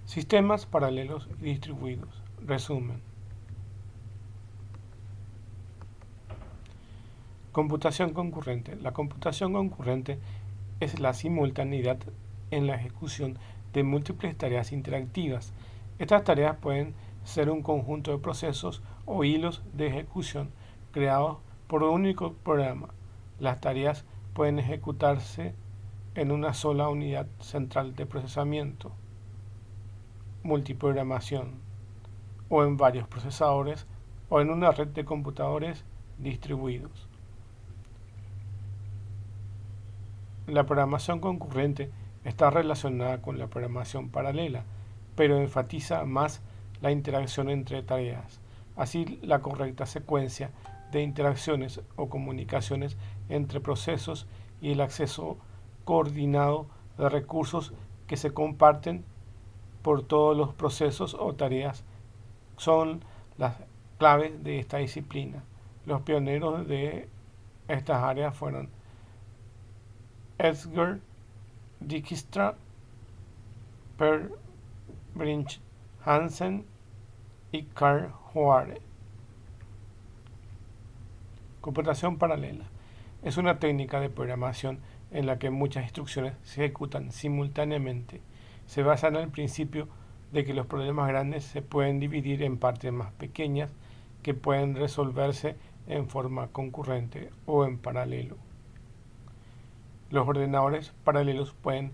Sistemas paralelos y distribuidos. Resumen. Computación concurrente. La computación concurrente es la simultaneidad en la ejecución de múltiples tareas interactivas. Estas tareas pueden ser un conjunto de procesos o hilos de ejecución creados por un único programa. Las tareas pueden ejecutarse en una sola unidad central de procesamiento, multiprogramación, o en varios procesadores, o en una red de computadores distribuidos. La programación concurrente está relacionada con la programación paralela, pero enfatiza más la interacción entre tareas. Así, la correcta secuencia de interacciones o comunicaciones entre procesos y el acceso coordinado de recursos que se comparten por todos los procesos o tareas son las claves de esta disciplina. Los pioneros de estas áreas fueron Edsger Dijkstra, Per Brinch Hansen y Carl Hoare. Computación paralela es una técnica de programación en la que muchas instrucciones se ejecutan simultáneamente. Se basa en el principio de que los problemas grandes se pueden dividir en partes más pequeñas que pueden resolverse en forma concurrente o en paralelo. Los ordenadores paralelos pueden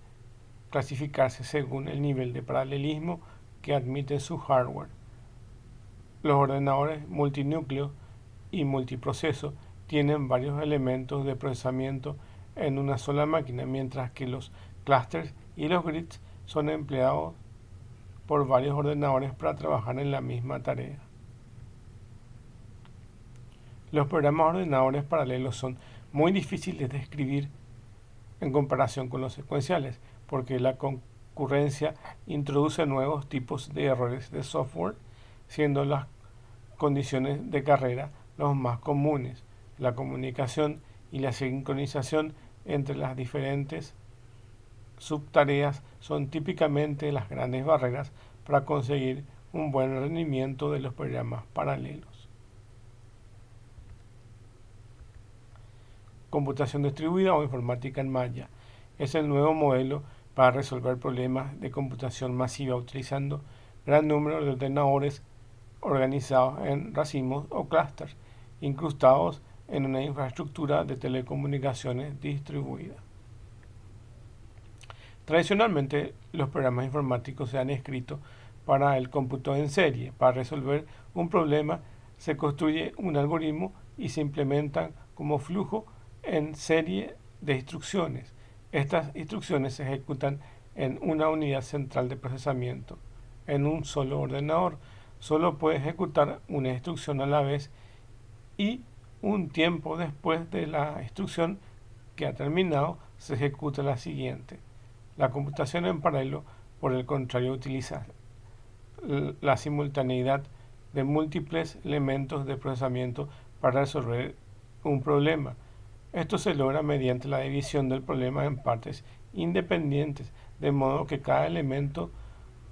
clasificarse según el nivel de paralelismo que admite su hardware. Los ordenadores multinúcleo y multiproceso tienen varios elementos de procesamiento en una sola máquina, mientras que los clusters y los grids son empleados por varios ordenadores para trabajar en la misma tarea. Los programas ordenadores paralelos son muy difíciles de escribir en comparación con los secuenciales, porque la concurrencia introduce nuevos tipos de errores de software, siendo las condiciones de carrera los más comunes. La comunicación y la sincronización entre las diferentes subtareas son típicamente las grandes barreras para conseguir un buen rendimiento de los programas paralelos. Computación distribuida o informática en malla es el nuevo modelo para resolver problemas de computación masiva utilizando gran número de ordenadores organizados en racimos o clústeres, incrustados en una infraestructura de telecomunicaciones distribuida. Tradicionalmente, los programas informáticos se han escrito para el cómputo en serie. Para resolver un problema, se construye un algoritmo y se implementan como flujo en serie de instrucciones. Estas instrucciones se ejecutan en una unidad central de procesamiento, en un solo ordenador. Solo puede ejecutar una instrucción a la vez y un tiempo después de la instrucción que ha terminado se ejecuta la siguiente. La computación en paralelo, por el contrario, utiliza la simultaneidad de múltiples elementos de procesamiento para resolver un problema. Esto se logra mediante la división del problema en partes independientes, de modo que cada elemento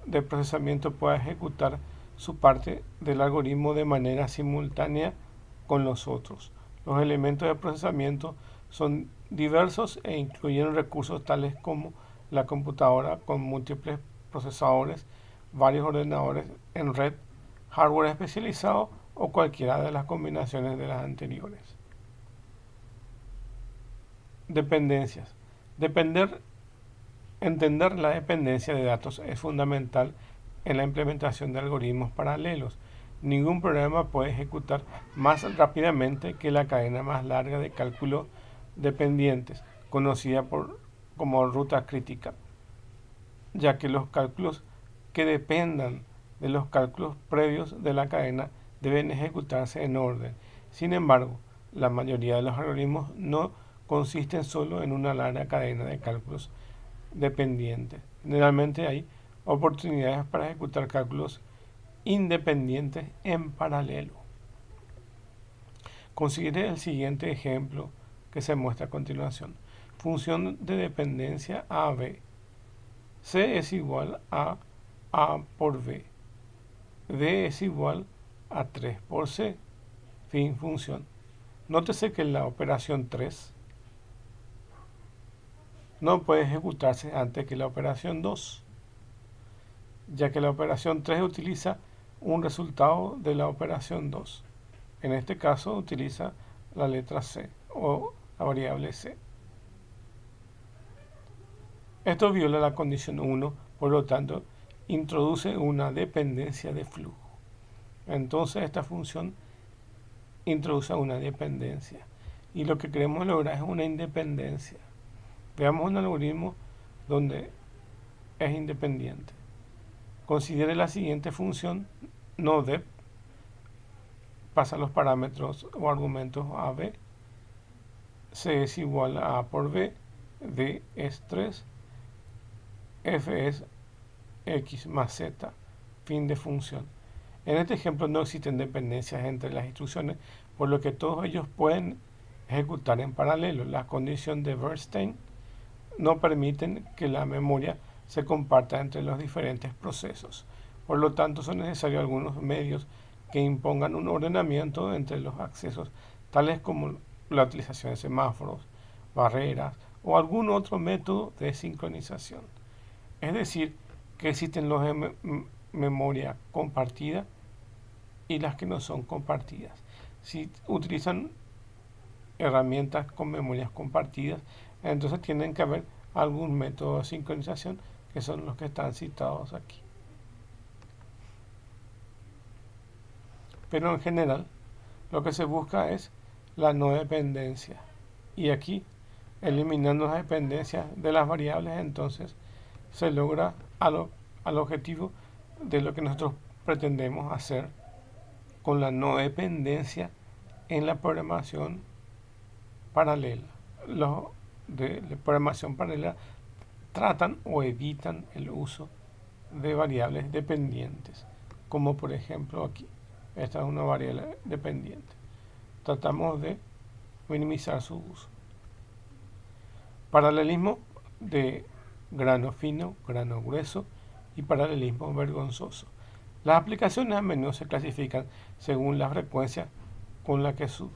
de procesamiento pueda ejecutar su parte del algoritmo de manera simultánea con los otros. Los elementos de procesamiento son diversos e incluyen recursos tales como la computadora con múltiples procesadores, varios ordenadores en red, hardware especializado o cualquiera de las combinaciones de las anteriores. Dependencias. Entender la dependencia de datos es fundamental en la implementación de algoritmos paralelos. Ningún programa puede ejecutar más rápidamente que la cadena más larga de cálculos dependientes, conocida como ruta crítica, ya que los cálculos que dependan de los cálculos previos de la cadena deben ejecutarse en orden. Sin embargo, la mayoría de los algoritmos no consisten solo en una larga cadena de cálculos dependientes. Generalmente hay oportunidades para ejecutar cálculos independientes en paralelo. Considere el siguiente ejemplo que se muestra a continuación. Función de dependencia AB. C es igual a A por B. D es igual a 3 por C. Fin función. Nótese que la operación 3 no puede ejecutarse antes que la operación 2, ya que la operación 3 utiliza un resultado de la operación 2. En este caso utiliza la letra C o la variable C. Esto viola la condición 1, por lo tanto, introduce una dependencia de flujo. Entonces esta función introduce una dependencia. Y lo que queremos lograr es una independencia. Veamos un algoritmo donde es independiente. Considere la siguiente función, nodep, pasa los parámetros o argumentos a b, c es igual a a por b, d es 3, f es x más z, fin de función. En este ejemplo no existen dependencias entre las instrucciones, por lo que todos ellos pueden ejecutar en paralelo. La condición de Bernstein no permiten que la memoria se comparta entre los diferentes procesos. Por lo tanto, son necesarios algunos medios que impongan un ordenamiento entre los accesos, tales como la utilización de semáforos, barreras o algún otro método de sincronización. Es decir, que existen los de memoria compartida y las que no son compartidas. Si utilizan herramientas con memorias compartidas, entonces tienen que haber algún método de sincronización, que son los que están citados aquí. Pero en general, lo que se busca es la no dependencia. Y aquí, eliminando las dependencias de las variables, entonces se logra al objetivo de lo que nosotros pretendemos hacer con la no dependencia en la programación paralela. Los de programación paralela tratan o evitan el uso de variables dependientes, como por ejemplo aquí. Esta es una variable dependiente. Tratamos de minimizar su uso. Paralelismo de grano fino, grano grueso y paralelismo vergonzoso. Las aplicaciones a menudo se clasifican según la frecuencia con la que sus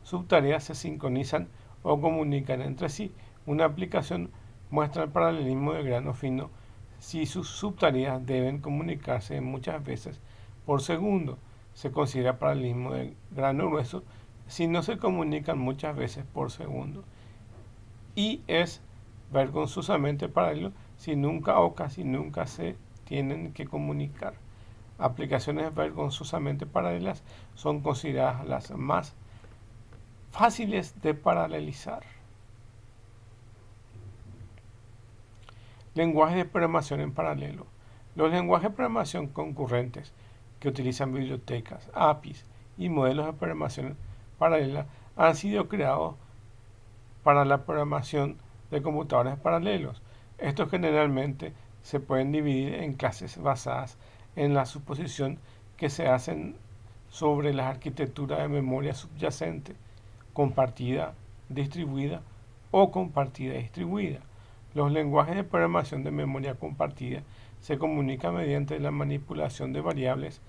subtareas se sincronizan o comunican entre sí. Una aplicación muestra el paralelismo de grano fino si sus subtareas deben comunicarse muchas veces por segundo. Se considera paralelismo de grano grueso si no se comunican muchas veces por segundo. Y es vergonzosamente paralelo si nunca o casi nunca se tienen que comunicar. Aplicaciones vergonzosamente paralelas son consideradas las más fáciles de paralelizar. Lenguajes de programación en paralelo. Los lenguajes de programación concurrentes que utilizan bibliotecas, APIs y modelos de programación paralela han sido creados para la programación de computadores paralelos. Estos generalmente se pueden dividir en clases basadas en la suposición que se hacen sobre la arquitectura de memoria subyacente, compartida, distribuida o compartida distribuida. Los lenguajes de programación de memoria compartida se comunican mediante la manipulación de variables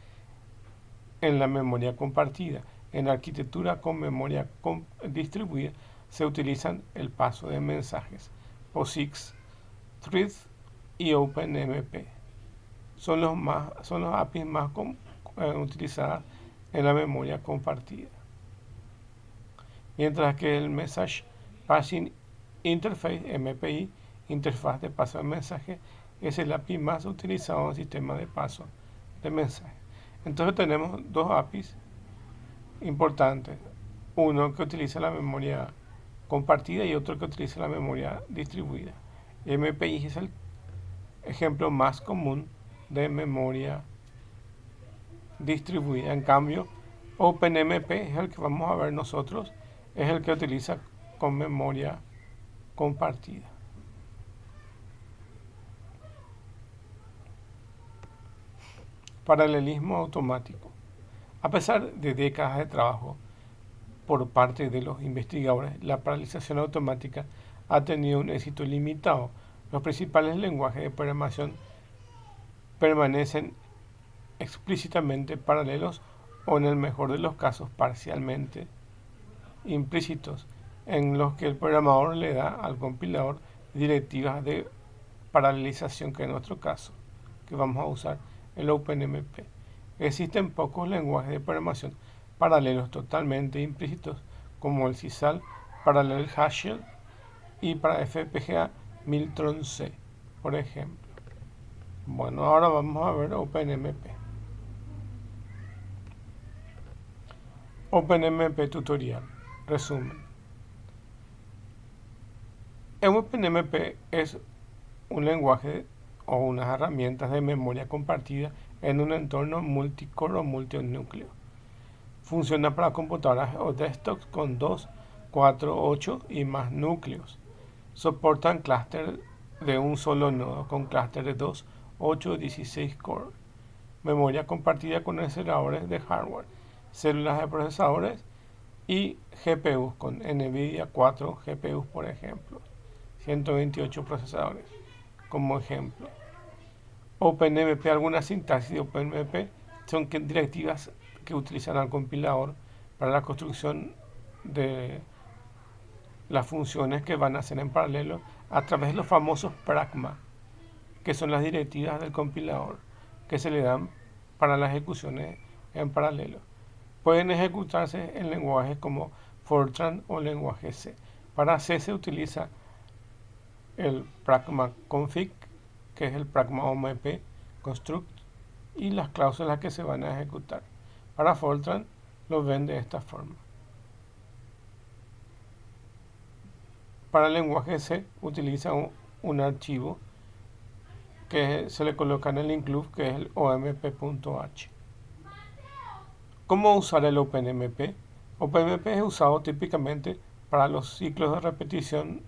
en la memoria compartida. En la arquitectura con memoria distribuida se utilizan el paso de mensajes, POSIX, Threads y OpenMP. Son los APIs más utilizadas en la memoria compartida. Mientras que el Message Passing Interface, MPI, interfaz de paso de mensaje, es el API más utilizado en el sistema de paso de mensaje. Entonces tenemos dos APIs importantes, uno que utiliza la memoria compartida y otro que utiliza la memoria distribuida. MPI es el ejemplo más común de memoria distribuida. En cambio, OpenMP es el que vamos a ver nosotros, es el que utiliza con memoria compartida. Paralelismo automático. A pesar de décadas de trabajo por parte de los investigadores, la paralelización automática ha tenido un éxito limitado. Los principales lenguajes de programación permanecen explícitamente paralelos o, en el mejor de los casos, parcialmente implícitos, en los que el programador le da al compilador directivas de paralelización, que en nuestro caso, que vamos a usar el OpenMP. Existen pocos lenguajes de programación paralelos totalmente implícitos, como el Sisal, Parallel Hash y para FPGA Miltron C, por ejemplo. Bueno, ahora vamos a ver OpenMP. OpenMP tutorial. Resumen. OpenMP es un lenguaje o unas herramientas de memoria compartida en un entorno multicore o multinúcleo. Funciona para computadoras o desktops con 2, 4, 8 y más núcleos. Soportan clúster de un solo nodo con clúster de 2, 8 y 16 core. Memoria compartida con aceleradores de hardware, células de procesadores y GPUs con NVIDIA 4 GPUs, por ejemplo. 128 procesadores como ejemplo. OpenMP, algunas sintaxis de OpenMP son directivas que utilizan al compilador para la construcción de las funciones que van a hacer en paralelo a través de los famosos pragma, que son las directivas del compilador que se le dan para las ejecuciones en paralelo. Pueden ejecutarse en lenguajes como Fortran o lenguaje C. Para C se utiliza el pragma config, que es el pragma omp construct, y las cláusulas que se van a ejecutar. Para Fortran lo ven de esta forma. Para el lenguaje C utiliza un archivo que se le coloca en el include, que es el omp.h. ¿Cómo usar el OpenMP? OpenMP es usado típicamente para los ciclos de repetición,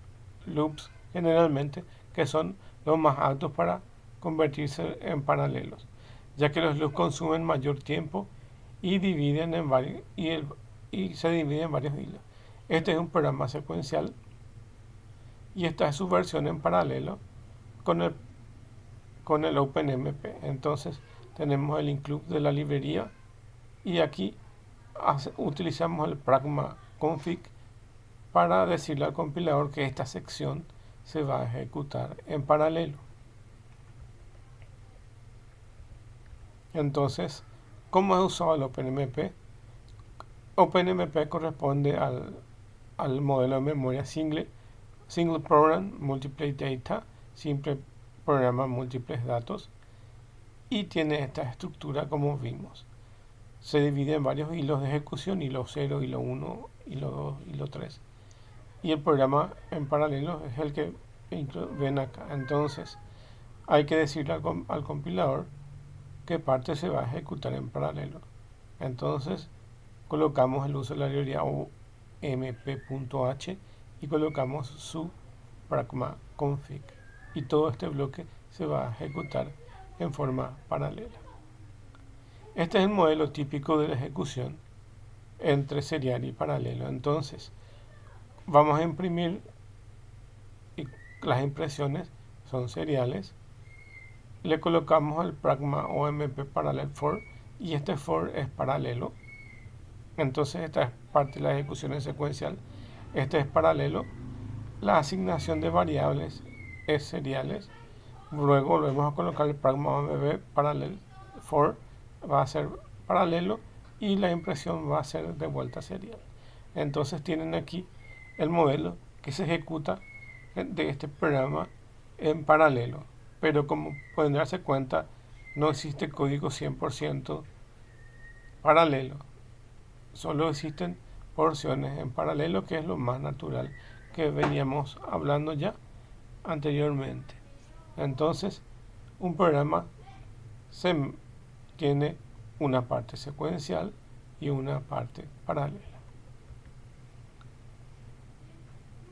loops generalmente, que son los más altos para convertirse en paralelos, ya que los loops consumen mayor tiempo y se dividen en varios hilos. Este es un programa secuencial y esta es su versión en paralelo con el OpenMP. Entonces tenemos el include de la librería y aquí utilizamos el pragma config para decirle al compilador que esta sección se va a ejecutar en paralelo. Entonces, ¿cómo es usado el OpenMP? OpenMP corresponde al modelo de memoria Single Program Multiple Data, simple programa múltiples datos, y tiene esta estructura como vimos. Se divide en varios hilos de ejecución, hilo 0, hilo 1, hilo 2, hilo 3. Y el programa en paralelo es el que ven acá. Entonces, hay que decirle al compilador qué parte se va a ejecutar en paralelo. Entonces, colocamos el uso de la librería omp.h y colocamos su pragma config. Y todo este bloque se va a ejecutar en forma paralela. Este es el modelo típico de la ejecución entre serial y paralelo. Entonces, vamos a imprimir, y las impresiones son seriales. Le colocamos el pragma omp parallel for y este for es paralelo. Entonces, esta es parte de la ejecución en secuencial. Este es paralelo. La asignación de variables es seriales. Luego volvemos a colocar el pragma omp parallel for, va a ser paralelo, y la impresión va a ser de vuelta serial. Entonces tienen aquí el modelo que se ejecuta de este programa en paralelo, pero como pueden darse cuenta, no existe código 100% paralelo, solo existen porciones en paralelo, que es lo más natural que veníamos hablando ya anteriormente. Entonces, un programa tiene una parte secuencial y una parte paralela.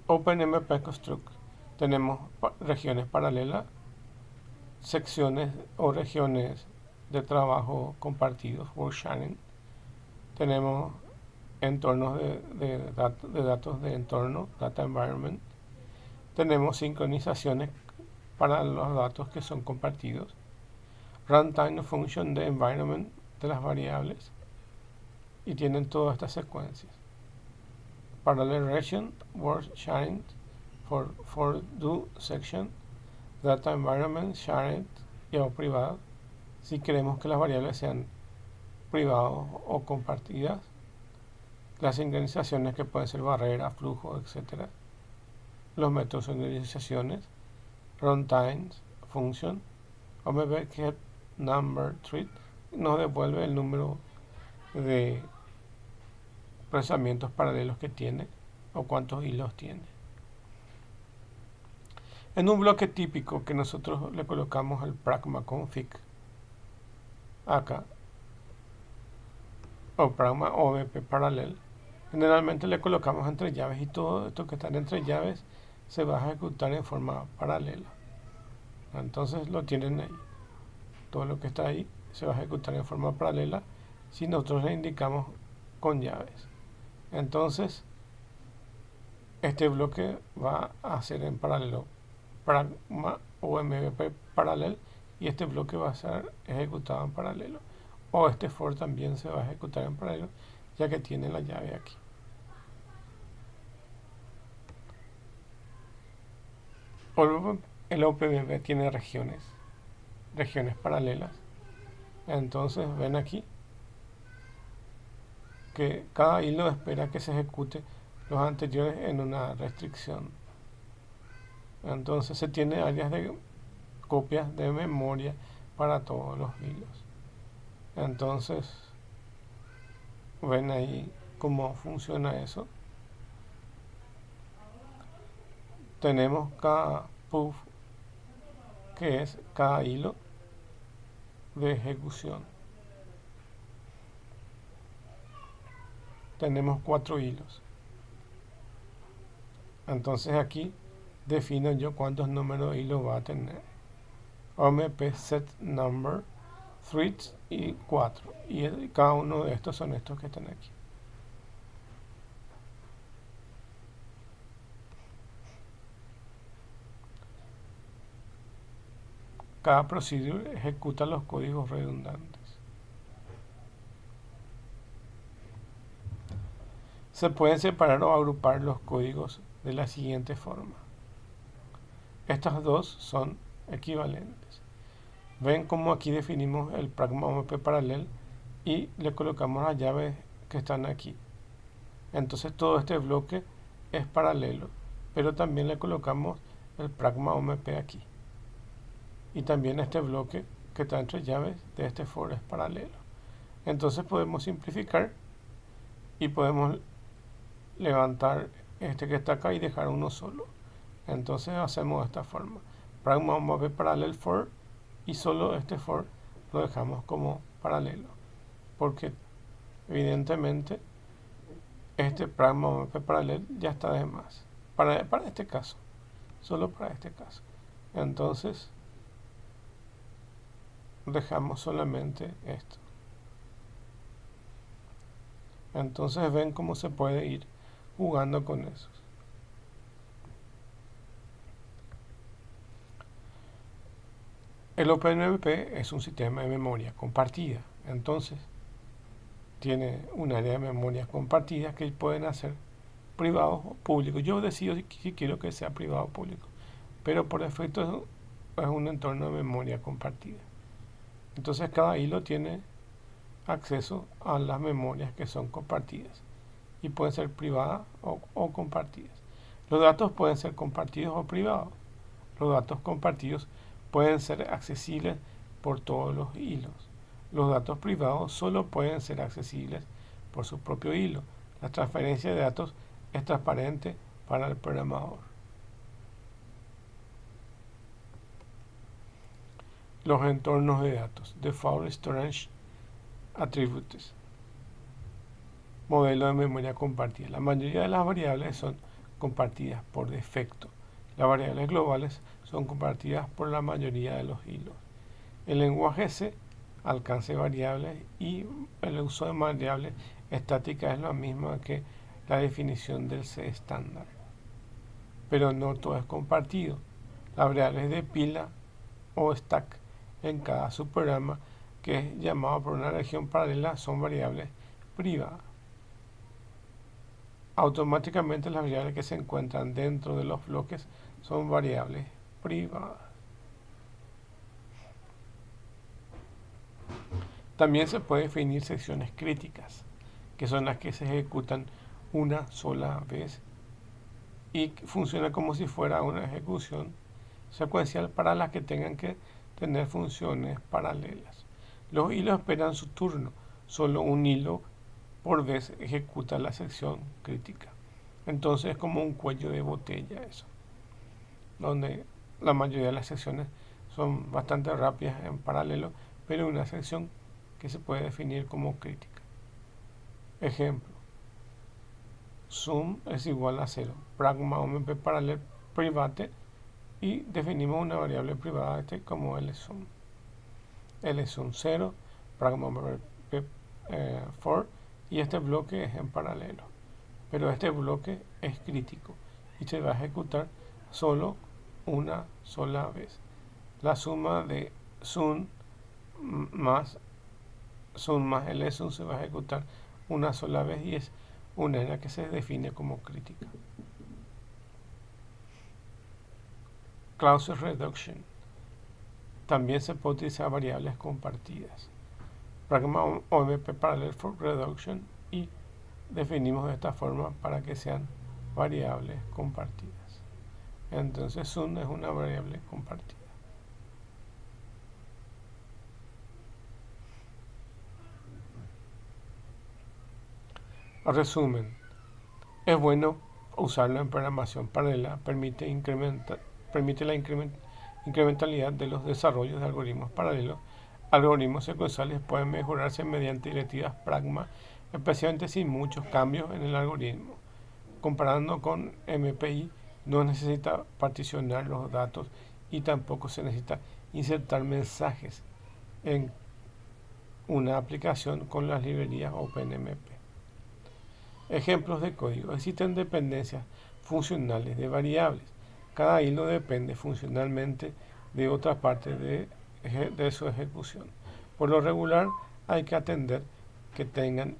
OpenMP Construct. Tenemos regiones paralelas, secciones o regiones de trabajo compartidos, work sharing. Tenemos entornos de datos de entorno, data environment. Tenemos sincronizaciones para los datos que son compartidos. runtime function de environment de las variables, y tienen todas estas secuencias. Parallel region, word sharing, for do section, data environment shared y o privado, si queremos que las variables sean privadas o compartidas, las sincronizaciones que pueden ser barrera, flujo, etc. Los métodos de sincronizaciones, runtime function, omp get number treat, nos devuelve el número de procesamientos paralelos que tiene o cuántos hilos tiene. En un bloque típico que nosotros le colocamos el pragma config acá, o pragma omp parallel, generalmente le colocamos entre llaves, y todo esto que están entre llaves se va a ejecutar en forma paralela. Entonces lo tienen ahí. Todo lo que está ahí se va a ejecutar en forma paralela si nosotros le indicamos con llaves. Entonces este bloque va a ser en paralelo pragma omp parallel, y este bloque va a ser ejecutado en paralelo, o este for también se va a ejecutar en paralelo ya que tiene la llave aquí. El OpenMP tiene regiones paralelas. Entonces ven aquí que cada hilo espera que se ejecute los anteriores en una restricción. Entonces se tiene áreas de copias de memoria para todos los hilos. Entonces ven ahí cómo funciona eso. Tenemos cada puff, que es cada hilo de ejecución. Tenemos 4 hilos. Entonces aquí defino yo cuántos números de hilos va a tener. omp set number, threads y 4. Y cada uno de estos son estos que están aquí. Cada procedure ejecuta los códigos redundantes. Se pueden separar o agrupar los códigos de la siguiente forma. Estas dos son equivalentes. Ven cómo aquí definimos el pragma omp parallel y le colocamos las llaves que están aquí. Entonces todo este bloque es paralelo, pero también le colocamos el pragma omp aquí. Y también este bloque que está entre llaves de este for es paralelo. Entonces podemos simplificar y podemos levantar este que está acá y dejar uno solo. Entonces hacemos de esta forma: pragma omp parallel for, y solo este for lo dejamos como paralelo, porque evidentemente este pragma omp parallel ya está de más para este caso, solo para este caso. Entonces dejamos solamente esto. Entonces ven cómo se puede ir jugando con eso. El OpenMP es un sistema de memoria compartida. Entonces tiene un área de memoria compartida que pueden hacer privados o públicos. Yo decido si quiero que sea privado o público, pero por defecto es un entorno de memoria compartida. Entonces cada hilo tiene acceso a las memorias que son compartidas y pueden ser privadas o compartidas. Los datos pueden ser compartidos o privados. Los datos compartidos pueden ser accesibles por todos los hilos. Los datos privados solo pueden ser accesibles por su propio hilo. La transferencia de datos es transparente para el programador. Los entornos de datos, Default Storage Attributes, modelo de memoria compartida. La mayoría de las variables son compartidas por defecto. Las variables globales son compartidas por la mayoría de los hilos. El lenguaje C, alcance variable, y el uso de variables estáticas es lo mismo que la definición del C estándar. Pero no todo es compartido. Las variables de pila o stack en cada subprograma que es llamado por una región paralela son variables privadas. Automáticamente las variables que se encuentran dentro de los bloques son variables privadas. También se puede definir secciones críticas, que son las que se ejecutan una sola vez y funciona como si fuera una ejecución secuencial para las que tengan que tener funciones paralelas. Los hilos esperan su turno, solo un hilo por vez ejecuta la sección crítica. Entonces es como un cuello de botella eso, donde la mayoría de las secciones son bastante rápidas en paralelo, pero una sección que se puede definir como crítica. Ejemplo: sum es igual a 0, pragma omp paralel private, y definimos una variable privada como lsum. Lsum 0, pragma omp for, y este bloque es en paralelo. Pero este bloque es crítico y se va a ejecutar solo una sola vez. La suma de sum más lsum se va a ejecutar una sola vez y es una en la que se define como crítica. Clause reduction. También se puede utilizar variables compartidas. Pragma omp parallel for reduction, y definimos de esta forma para que sean variables compartidas. Entonces sum es una variable compartida. Resumen: es bueno usarlo en programación paralela, permite la incrementalidad de los desarrollos de algoritmos paralelos. Algoritmos secuenciales pueden mejorarse mediante directivas pragma, especialmente sin muchos cambios en el algoritmo. Comparando con MPI, no necesita particionar los datos y tampoco se necesita insertar mensajes en una aplicación con las librerías OpenMP. Ejemplos de código: existen dependencias funcionales de variables. Cada hilo depende funcionalmente de otra parte de su ejecución. Por lo regular, hay que atender que tengan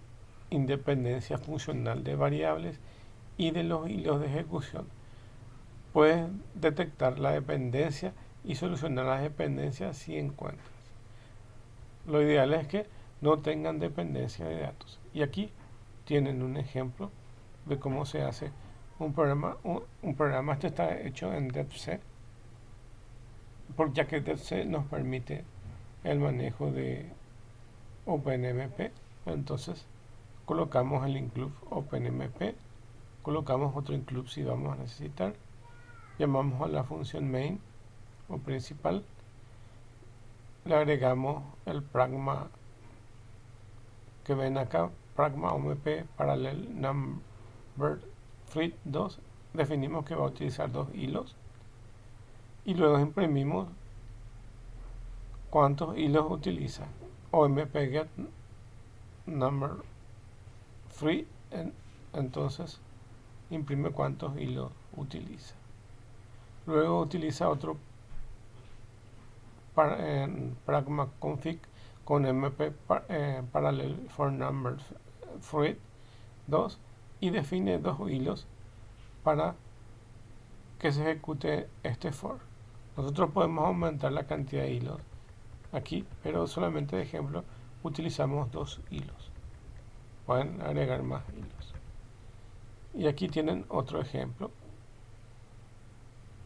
independencia funcional de variables y de los hilos de ejecución. Puedes detectar la dependencia y solucionar las dependencias si encuentras. Lo ideal es que no tengan dependencia de datos. Y aquí tienen un ejemplo de cómo se hace un programa. Un programa este está hecho en DevC, ya que DevC nos permite el manejo de OpenMP. Entonces colocamos el include OpenMP, colocamos otro include si vamos a necesitar, llamamos a la función main o principal, le agregamos el pragma que ven acá, pragma omp parallel number fruit 2, definimos que va a utilizar dos hilos y luego imprimimos cuántos hilos utiliza. Omp get number free, entonces imprime cuántos hilos utiliza. Luego utiliza otro pragma config con mp parallel for number fruit 2 y define dos hilos para que se ejecute este for. Nosotros podemos aumentar la cantidad de hilos aquí, pero solamente de ejemplo utilizamos dos hilos. Pueden agregar más hilos. Y aquí tienen otro ejemplo,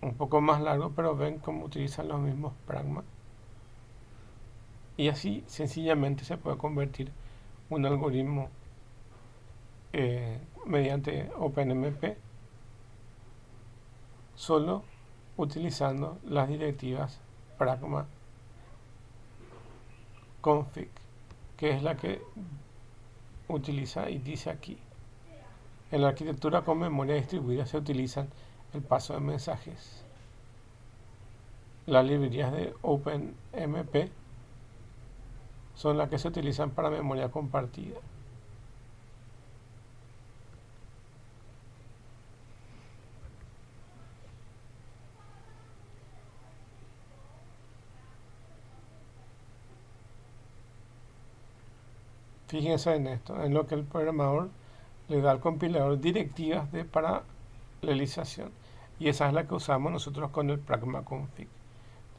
un poco más largo, pero ven cómo utilizan los mismos pragma. Y así sencillamente se puede convertir un algoritmo mediante OpenMP solo utilizando las directivas pragma config, que es la que utiliza y dice aquí. En la arquitectura con memoria distribuida se utilizan el paso de mensajes. Las librerías de OpenMP son las que se utilizan para memoria compartida. Fíjense en esto, en lo que el programador le da al compilador directivas de paralelización. Y esa es la que usamos nosotros con el pragma config.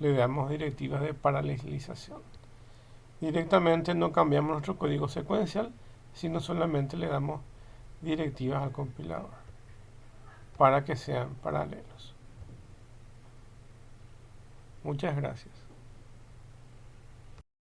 Le damos directivas de paralelización. Directamente no cambiamos nuestro código secuencial, sino solamente le damos directivas al compilador para que sean paralelos. Muchas gracias.